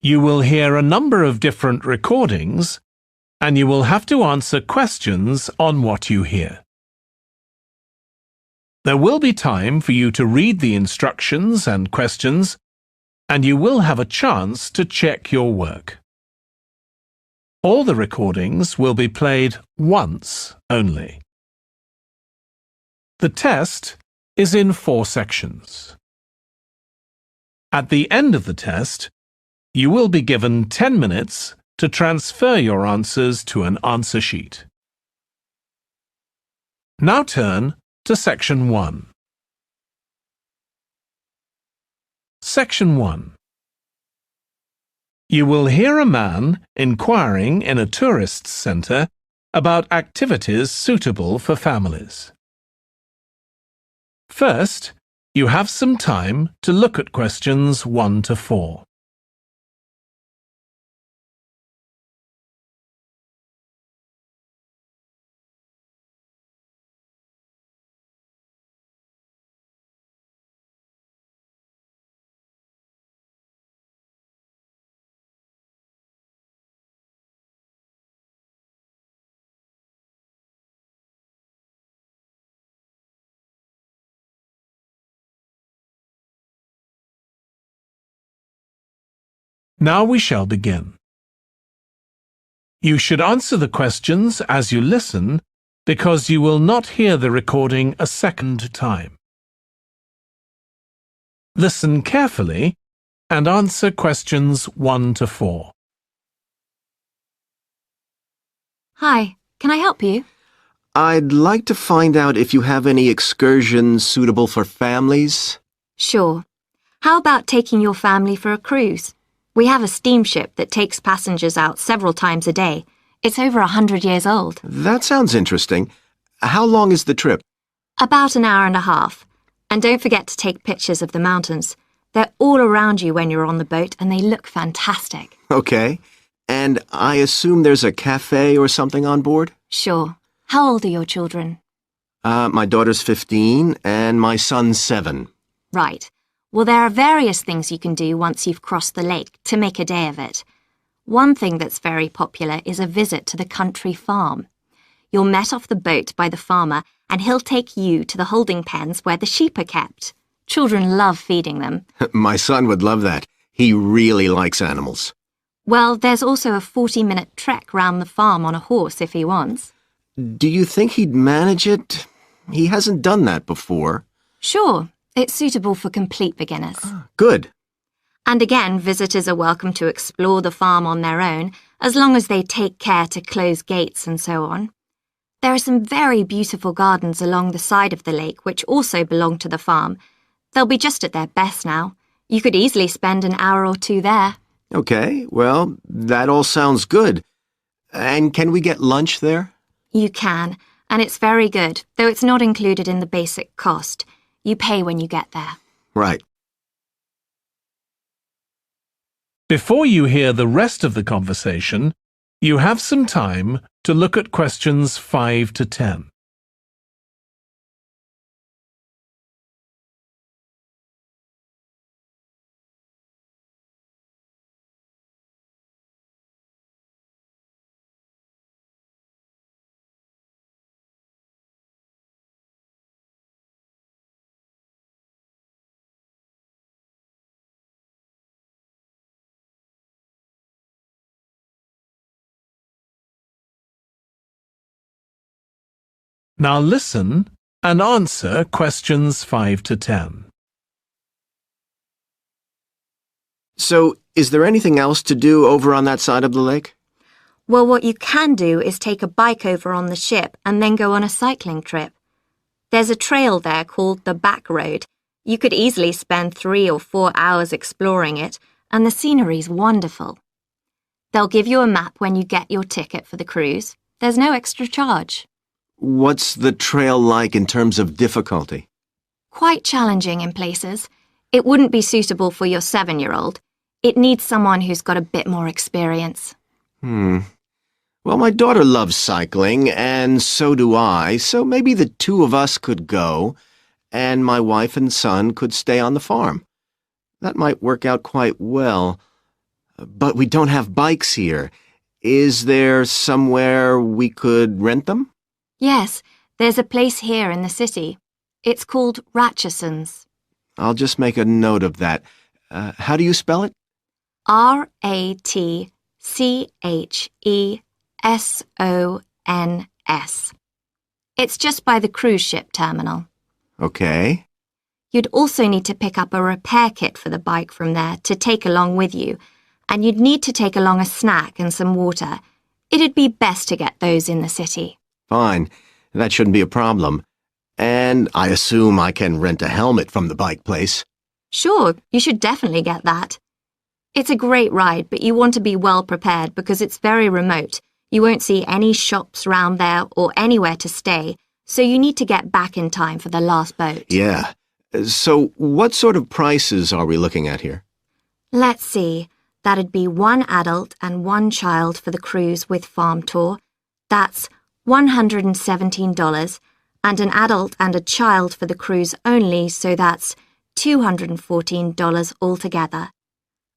You will hear a number of different recordings, and you will have to answer questions on what you hear. There will be time for you to read the instructions and questions, and you will have a chance to check your work. All the recordings will be played once only. The test is in 4 sections. At the end of the test, you will be given 10 minutes to transfer your answers to an answer sheet. Now turn to Section 1. Section 1. You will hear a man inquiring in a tourist centre about activities suitable for families. First, you have some time to look at questions 1 to 4. Now we shall begin. You should answer the questions as you listen because you will not hear the recording a second time. Listen carefully and answer questions 1 to 4. Hi, can I help you? I'd like to find out if you have any excursions suitable for families. Sure. How about taking your family for a cruise? We have a steamship that takes passengers out several times a day. It's over 100 years old. That sounds interesting. How long is the trip? About an hour and a half. And don't forget to take pictures of the mountains. They're all around you when you're on the boat and they look fantastic. Okay. And I assume there's a cafe or something on board? Sure. How old are your children? My daughter's 15 and my son's 7. Right. Well, there are various things you can do once you've crossed the lake to make a day of it. One thing that's very popular is a visit to the country farm. You're met off the boat by the farmer and he'll take you to the holding pens where the sheep are kept. Children love feeding them. My son would love that. He really likes animals. Well, there's also a 40-minute trek round the farm on a horse if he wants. Do you think he'd manage it? He hasn't done that before. Sure. It's suitable for complete beginners. Good. And again, visitors are welcome to explore the farm on their own, as long as they take care to close gates and so on. There are some very beautiful gardens along the side of the lake which also belong to the farm. They'll be just at their best now. You could easily spend an hour or 2 there. Okay, well, that all sounds good. And can we get lunch there? You can, and it's very good, though it's not included in the basic cost. You pay when you get there. Right. Before you hear the rest of the conversation, you have some time to look at questions 5 to 10. Now listen and answer questions 5 to 10. So, is there anything else to do over on that side of the lake? Well, what you can do is take a bike over on the ship and then go on a cycling trip. There's a trail there called the Back Road. You could easily spend 3 or 4 hours exploring it, and the scenery's wonderful. They'll give you a map when you get your ticket for the cruise. There's no extra charge. What's the trail like in terms of difficulty? Quite challenging in places. It wouldn't be suitable for your 7-year-old. It needs someone who's got a bit more experience. Well, my daughter loves cycling, and so do I, so maybe the 2 of us could go, and my wife and son could stay on the farm. That might work out quite well. But we don't have bikes here. Is there somewhere we could rent them? Yes, there's a place here in the city. It's called Ratcheson's. I'll just make a note of that. How do you spell it? Ratchesons. It's just by the cruise ship terminal. Okay. You'd also need to pick up a repair kit for the bike from there to take along with you, and you'd need to take along a snack and some water. It'd be best to get those in the city. Fine. That shouldn't be a problem. And I assume I can rent a helmet from the bike place. Sure, you should definitely get that. It's a great ride, but you want to be well prepared because it's very remote. You won't see any shops round there or anywhere to stay, so you need to get back in time for the last boat. Yeah. So what sort of prices are we looking at here? Let's see. That'd be 1 adult and 1 child for the cruise with farm tour. That's $117, and an adult and a child for the cruise only, so that's $214 altogether.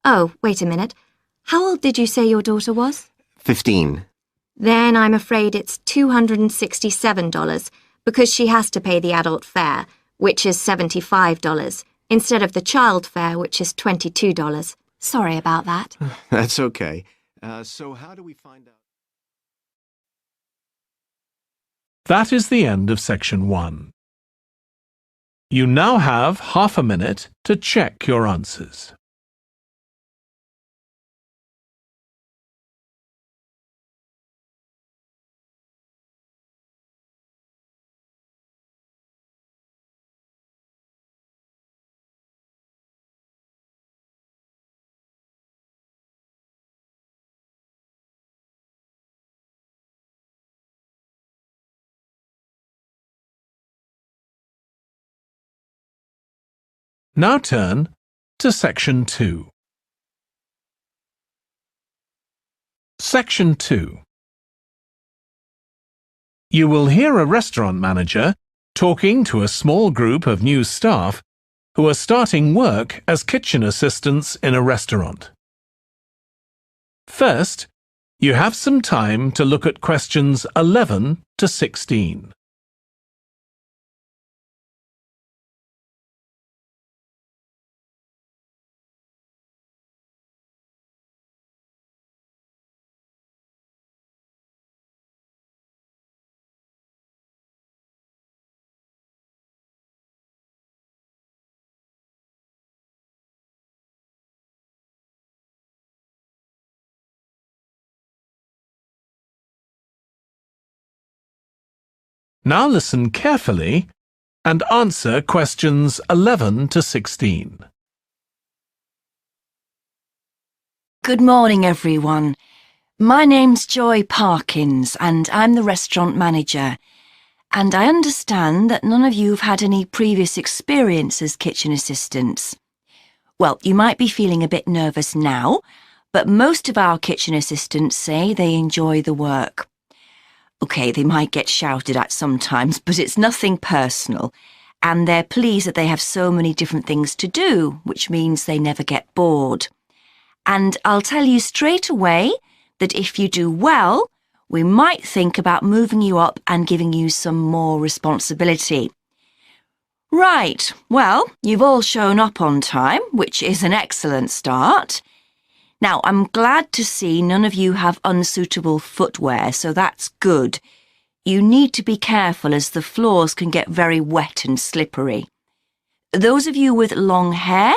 Oh, wait a minute. How old did you say your daughter was? 15. Then I'm afraid it's $267 because she has to pay the adult fare, which is $75, instead of the child fare, which is $22. Sorry about that. That's okay. So how do we find out? That is the end of section 1. You now have half a minute to check your answers. Now turn to section 2. Section 2. You will hear a restaurant manager talking to a small group of new staff who are starting work as kitchen assistants in a restaurant. First, you have some time to look at questions 11 to 16. Now listen carefully and answer questions 11 to 16. Good morning, everyone. My name's Joy Parkins, and I'm the restaurant manager. And I understand that none of you have had any previous experience as kitchen assistants. Well, you might be feeling a bit nervous now, but most of our kitchen assistants say they enjoy the work. OK, they might get shouted at sometimes, but it's nothing personal, and they're pleased that they have so many different things to do, which means they never get bored. And I'll tell you straight away that if you do well, we might think about moving you up and giving you some more responsibility. Right, well, you've all shown up on time, which is an excellent start. Now, I'm glad to see none of you have unsuitable footwear, so that's good. You need to be careful as the floors can get very wet and slippery. Those of you with long hair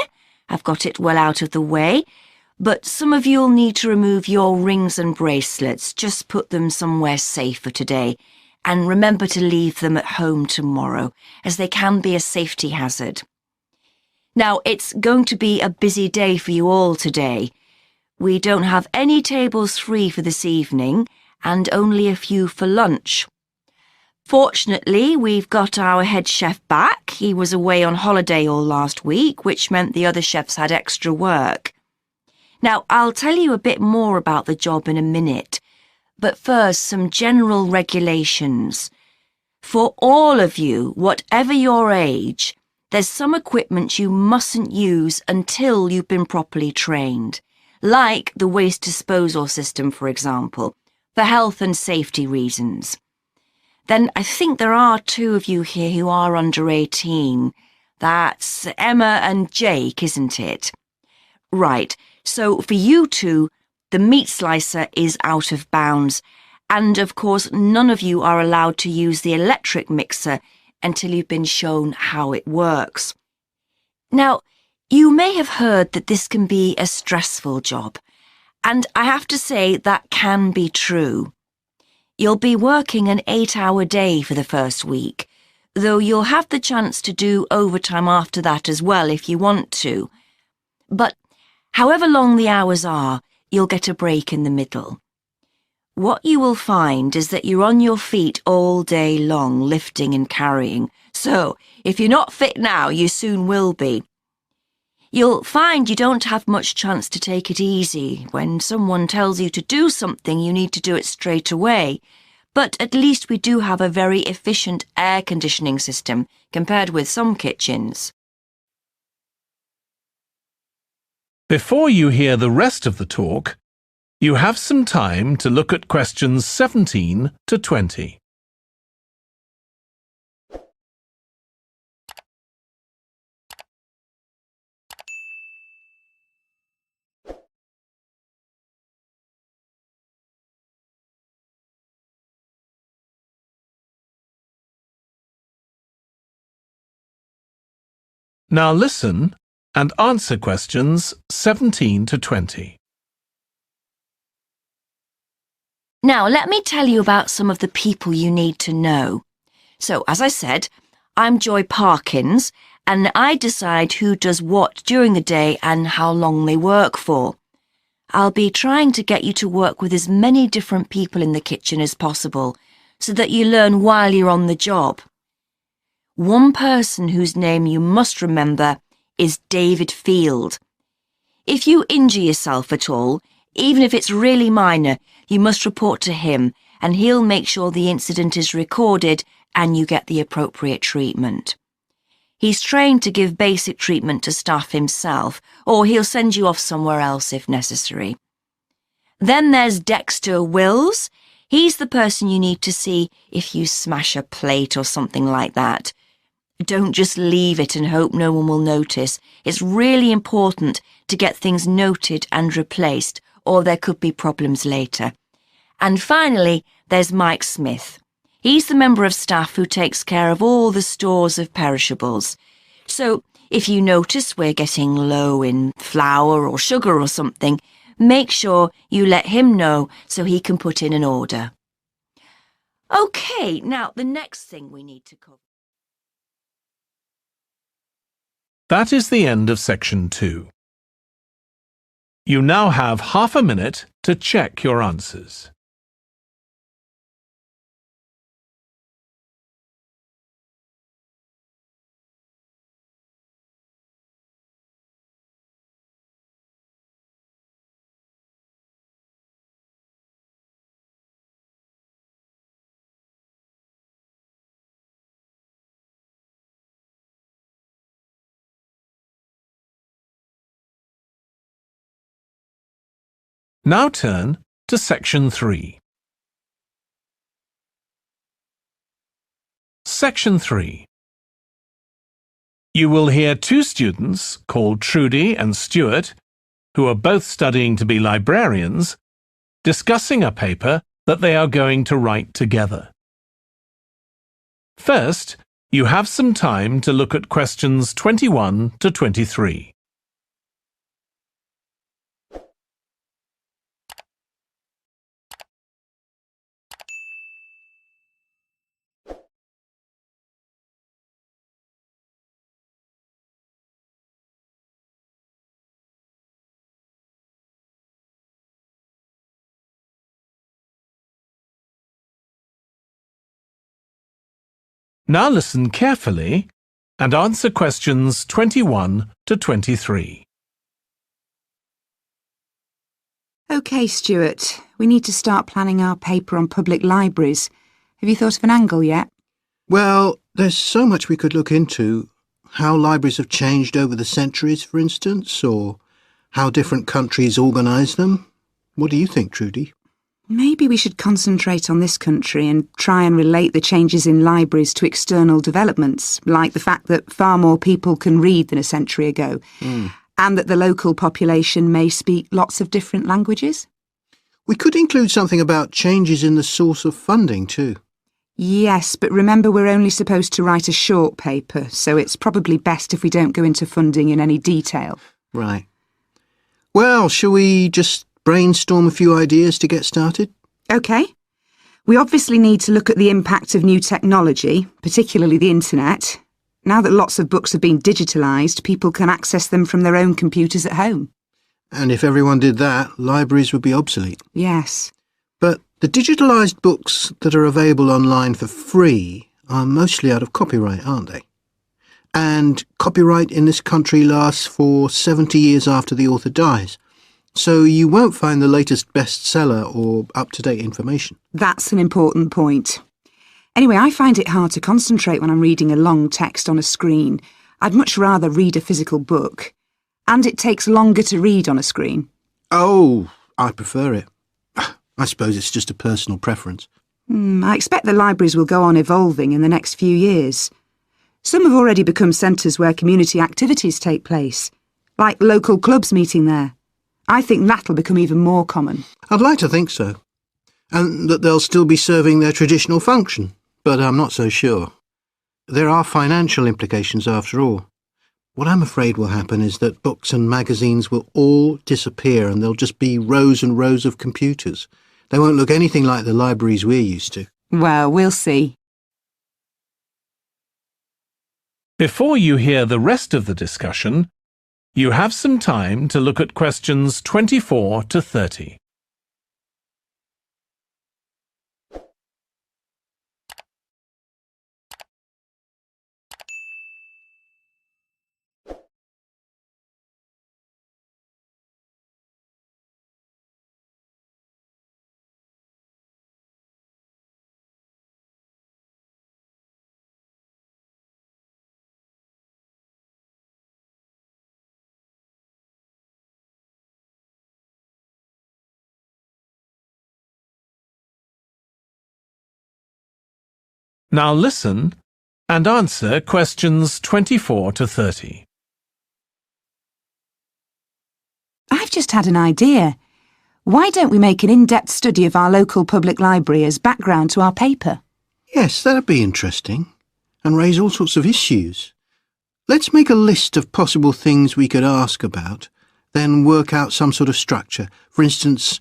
have got it well out of the way, but some of you'll need to remove your rings and bracelets. Just put them somewhere safer today, and remember to leave them at home tomorrow, as they can be a safety hazard. Now, it's going to be a busy day for you all today. We don't have any tables free for this evening, and only a few for lunch. Fortunately, we've got our head chef back. He was away on holiday all last week, which meant the other chefs had extra work. Now, I'll tell you a bit more about the job in a minute, but first, some general regulations. For all of you, whatever your age, there's some equipment you mustn't use until you've been properly trained, like the waste disposal system, for example, for health and safety reasons. Then I think there are 2 of you here who are under 18. That's Emma and Jake, isn't it? Right, so for you 2, the meat slicer is out of bounds, and of course none of you are allowed to use the electric mixer until you've been shown how it works. Now, you may have heard that this can be a stressful job, and I have to say that can be true. You'll be working an 8-hour day for the first week, though you'll have the chance to do overtime after that as well if you want to. But however long the hours are, you'll get a break in the middle. What you will find is that you're on your feet all day long, lifting and carrying, so if you're not fit now, you soon will be. You'll find you don't have much chance to take it easy. When someone tells you to do something, you need to do it straight away. But at least we do have a very efficient air conditioning system compared with some kitchens. Before you hear the rest of the talk, you have some time to look at questions 17 to 20. Now listen and answer questions 17 to 20. Now, let me tell you about some of the people you need to know. So, as I said, I'm Joy Parkins, and I decide who does what during the day and how long they work for. I'll be trying to get you to work with as many different people in the kitchen as possible, so that you learn while you're on the job. One person whose name you must remember is David Field. If you injure yourself at all, even if it's really minor, you must report to him, and he'll make sure the incident is recorded and you get the appropriate treatment. He's trained to give basic treatment to staff himself, or he'll send you off somewhere else if necessary. Then there's Dexter Wills. He's the person you need to see if you smash a plate or something like that. Don't just leave it and hope no one will notice. It's really important to get things noted and replaced, or there could be problems later. And finally, there's Mike Smith. He's the member of staff who takes care of all the stores of perishables. So, if you notice we're getting low in flour or sugar or something, make sure you let him know so he can put in an order. OK, now the next thing we need to cover. That is the end of section 2. You now have half a minute to check your answers. Now turn to section 3. Section 3. You will hear 2 students called Trudy and Stuart, who are both studying to be librarians, discussing a paper that they are going to write together. First, you have some time to look at questions 21 to 23. Now listen carefully and answer questions 21 to 23. OK, Stuart, we need to start planning our paper on public libraries. Have you thought of an angle yet? Well, there's so much we could look into. How libraries have changed over the centuries, for instance, or how different countries organise them. What do you think, Trudy? Maybe we should concentrate on this country and try and relate the changes in libraries to external developments, like the fact that far more people can read than a century ago, and that the local population may speak lots of different languages. We could include something about changes in the source of funding too. Yes, but remember we're only supposed to write a short paper, so it's probably best if we don't go into funding in any detail. Right. Well, shall we just brainstorm a few ideas to get started? OK. We obviously need to look at the impact of new technology, particularly the internet. Now that lots of books have been digitalised, people can access them from their own computers at home. And if everyone did that, libraries would be obsolete. Yes. But the digitalised books that are available online for free are mostly out of copyright, aren't they? And copyright in this country lasts for 70 years after the author dies. So you won't find the latest bestseller or up-to-date information. That's an important point. Anyway, I find it hard to concentrate when I'm reading a long text on a screen. I'd much rather read a physical book. And it takes longer to read on a screen. Oh, I prefer it. I suppose it's just a personal preference. I expect the libraries will go on evolving in the next few years. Some have already become centres where community activities take place, like local clubs meeting there. I think that'll become even more common. I'd like to think so. And that they'll still be serving their traditional function, but I'm not so sure. There are financial implications after all. What I'm afraid will happen is that books and magazines will all disappear and there'll just be rows and rows of computers. They won't look anything like the libraries we're used to. Well, we'll see. Before you hear the rest of the discussion, you have some time to look at questions 24 to 30. Now listen and answer questions 24 to 30. I've just had an idea. Why don't we make an in-depth study of our local public library as background to our paper? Yes, that'd be interesting. And raise all sorts of issues. Let's make a list of possible things we could ask about, then work out some sort of structure. For instance,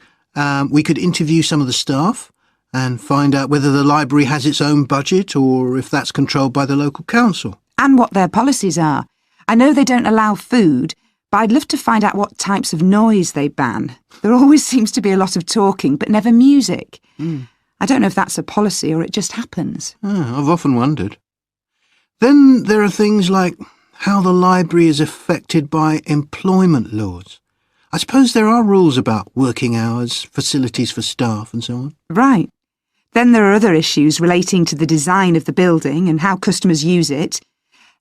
we could interview some of the staff and find out whether the library has its own budget or if that's controlled by the local council. And what their policies are. I know they don't allow food, but I'd love to find out what types of noise they ban. There always seems to be a lot of talking, but never music. I don't know if that's a policy or it just happens. I've often wondered. Then there are things like how the library is affected by employment laws. I suppose there are rules about working hours, facilities for staff and so on. Right. Then there are other issues relating to the design of the building and how customers use it,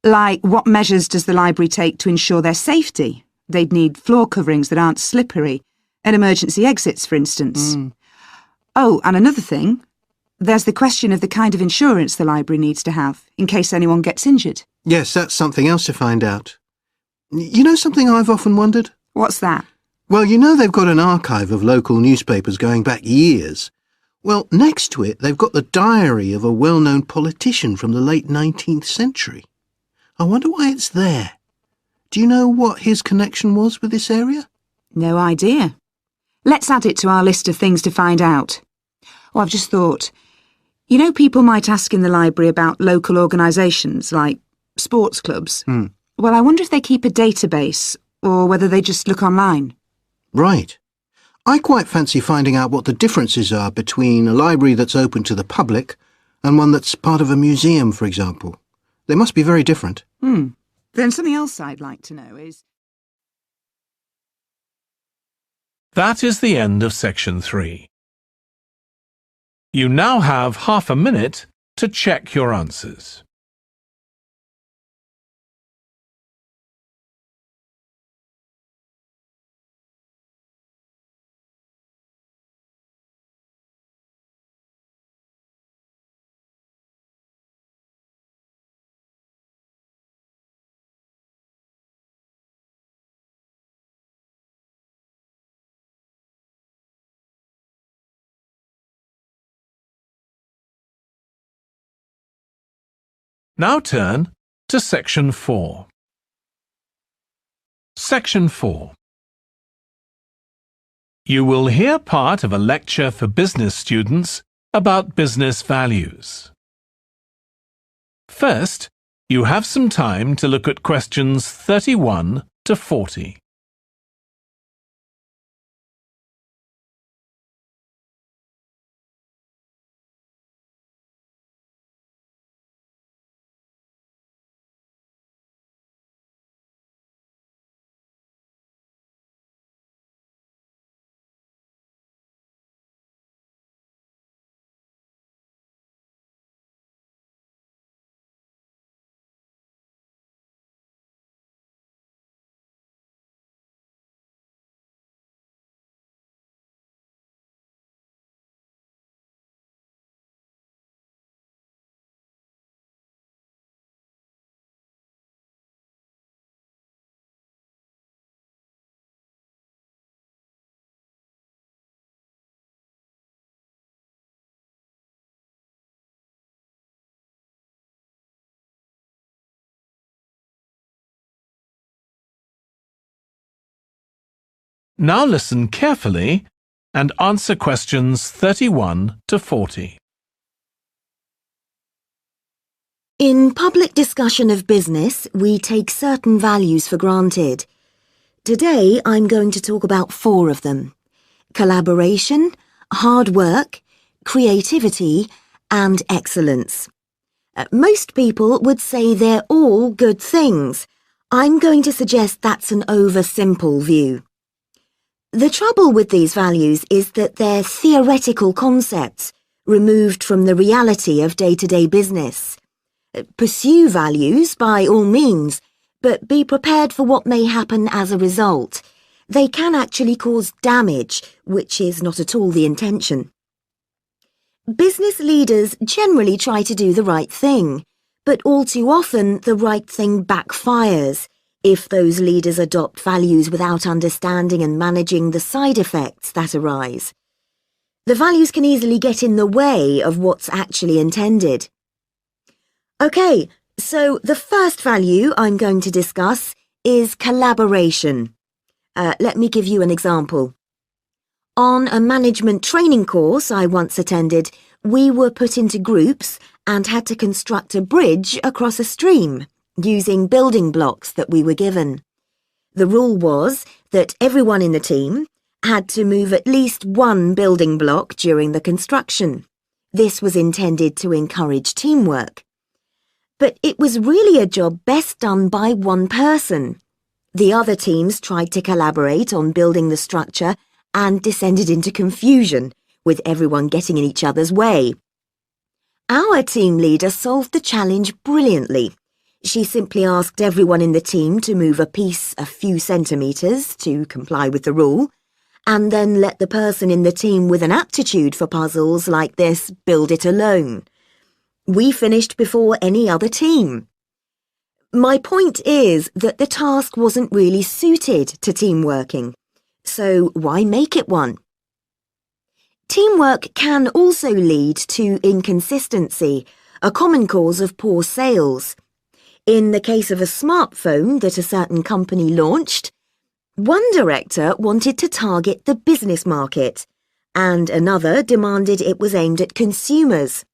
like what measures does the library take to ensure their safety? They'd need floor coverings that aren't slippery, and emergency exits, for instance. Oh, and another thing, there's the question of the kind of insurance the library needs to have, in case anyone gets injured. Yes, that's something else to find out. You know something I've often wondered? What's that? Well, you know they've got an archive of local newspapers going back years. Well, next to it, they've got the diary of a well-known politician from the late 19th century. I wonder why it's there. Do you know what his connection was with this area? No idea. Let's add it to our list of things to find out. Oh, I've just thought. You know, people might ask in the library about local organisations, like sports clubs. Well, I wonder if they keep a database, or whether they just look online. Right. I quite fancy finding out what the differences are between a library that's open to the public and one that's part of a museum, for example. They must be very different. Then something else I'd like to know is... That is the end of section 3. You now have half a minute to check your answers. Now turn to Section 4. Section 4. You will hear part of a lecture for business students about business values. First, you have some time to look at questions 31 to 40. Now listen carefully and answer questions 31 to 40. In public discussion of business, we take certain values for granted. Today, I'm going to talk about 4 of them: collaboration, hard work, creativity, and excellence. Most people would say they're all good things. I'm going to suggest that's an oversimple view. The trouble with these values is that they're theoretical concepts, removed from the reality of day-to-day business. Pursue values by all means, but be prepared for what may happen as a result. They can actually cause damage, which is not at all the intention. Business leaders generally try to do the right thing, but all too often the right thing backfires if those leaders adopt values without understanding and managing the side effects that arise. The values can easily get in the way of what's actually intended. Okay, so the first value I'm going to discuss is collaboration. Let me give you an example. On a management training course I once attended, we were put into groups and had to construct a bridge across a stream, using building blocks that we were given. The rule was that everyone in the team had to move at least one building block during the construction. This was intended to encourage teamwork. But it was really a job best done by one person. The other teams tried to collaborate on building the structure and descended into confusion, with everyone getting in each other's way. Our team leader solved the challenge brilliantly. She simply asked everyone in the team to move a piece a few centimetres to comply with the rule, and then let the person in the team with an aptitude for puzzles like this build it alone. We finished before any other team. My point is that the task wasn't really suited to team working, so why make it one? Teamwork can also lead to inconsistency, a common cause of poor sales. In the case of a smartphone that a certain company launched, one director wanted to target the business market, and another demanded it was aimed at consumers.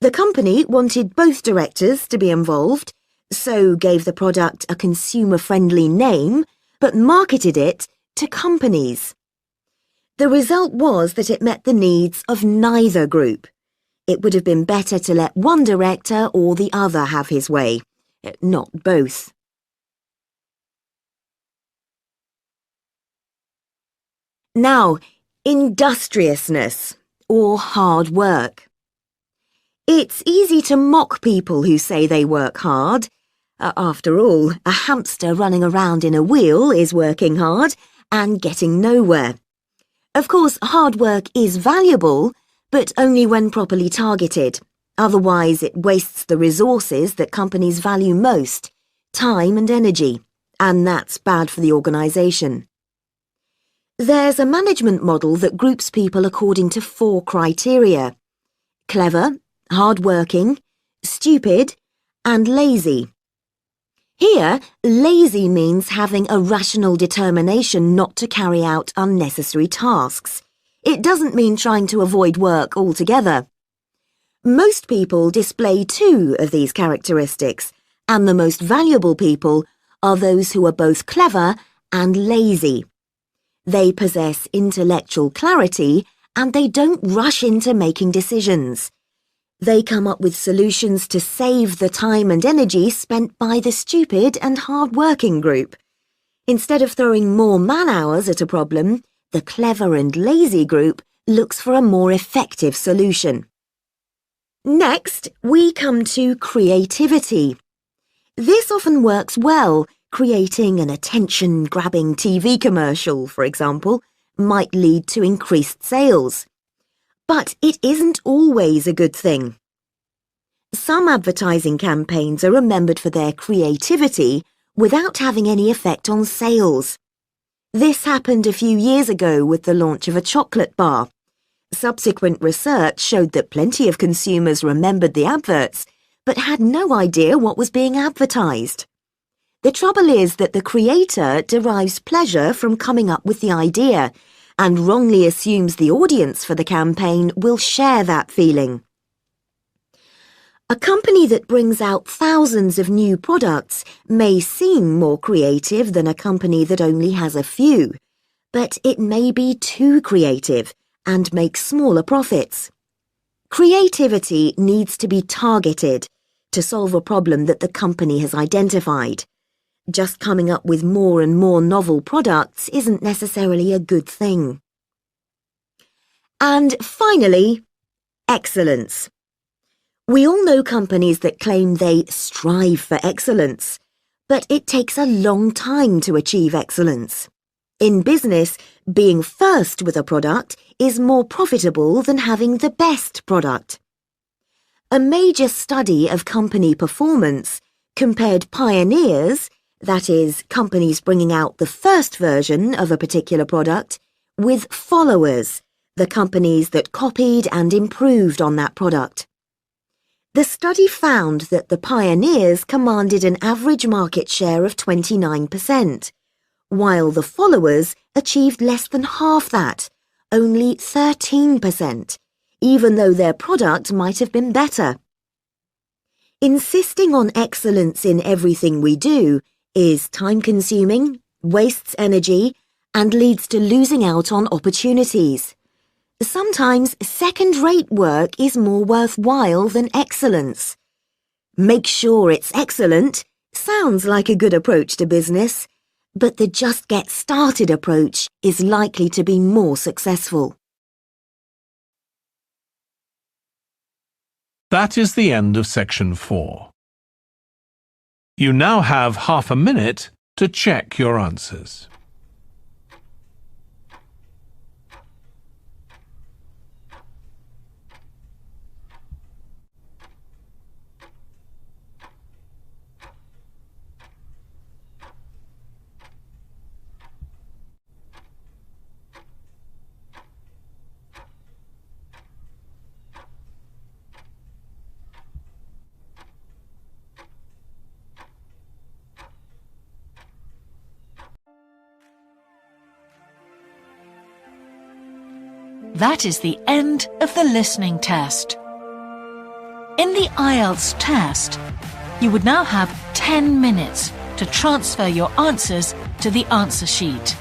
The company wanted both directors to be involved, so gave the product a consumer-friendly name, but marketed it to companies. The result was that it met the needs of neither group. It would have been better to let one director or the other have his way, not both. Now, industriousness, or hard work. It's easy to mock people who say they work hard. After all, a hamster running around in a wheel is working hard and getting nowhere. Of course, hard work is valuable, but only when properly targeted. Otherwise, it wastes the resources that companies value most, time and energy, and that's bad for the organisation. There's a management model that groups people according to 4 criteria: clever, hard-working, stupid, and lazy. Here, lazy means having a rational determination not to carry out unnecessary tasks. It doesn't mean trying to avoid work altogether. Most people display two of these characteristics, and the most valuable people are those who are both clever and lazy. They possess intellectual clarity and they don't rush into making decisions. They come up with solutions to save the time and energy spent by the stupid and hard-working group. Instead of throwing more man-hours at a problem, the clever and lazy group looks for a more effective solution. Next, we come to creativity. This often works well. Creating an attention-grabbing TV commercial, for example, might lead to increased sales. But it isn't always a good thing. Some advertising campaigns are remembered for their creativity without having any effect on sales. This happened a few years ago with the launch of a chocolate bar. Subsequent research showed that plenty of consumers remembered the adverts, but had no idea what was being advertised. The trouble is that the creator derives pleasure from coming up with the idea and wrongly assumes the audience for the campaign will share that feeling. A company that brings out thousands of new products may seem more creative than a company that only has a few, but it may be too creative and make smaller profits. Creativity needs to be targeted to solve a problem that the company has identified. Just coming up with more and more novel products isn't necessarily a good thing. And finally, excellence. We all know companies that claim they strive for excellence, but it takes a long time to achieve excellence. In business, being first with a product is more profitable than having the best product. A major study of company performance compared pioneers, that is, companies bringing out the first version of a particular product, with followers, the companies that copied and improved on that product. The study found that the pioneers commanded an average market share of 29%, while the followers achieved less than half that, only 13%, even though their product might have been better. Insisting on excellence in everything we do is time-consuming, wastes energy, and leads to losing out on opportunities. Sometimes second-rate work is more worthwhile than excellence. Make sure it's excellent sounds like a good approach to business, but the just get started approach is likely to be more successful. That is the end of section 4. You now have half a minute to check your answers. That is the end of the listening test. In the IELTS test, you would now have 10 minutes to transfer your answers to the answer sheet.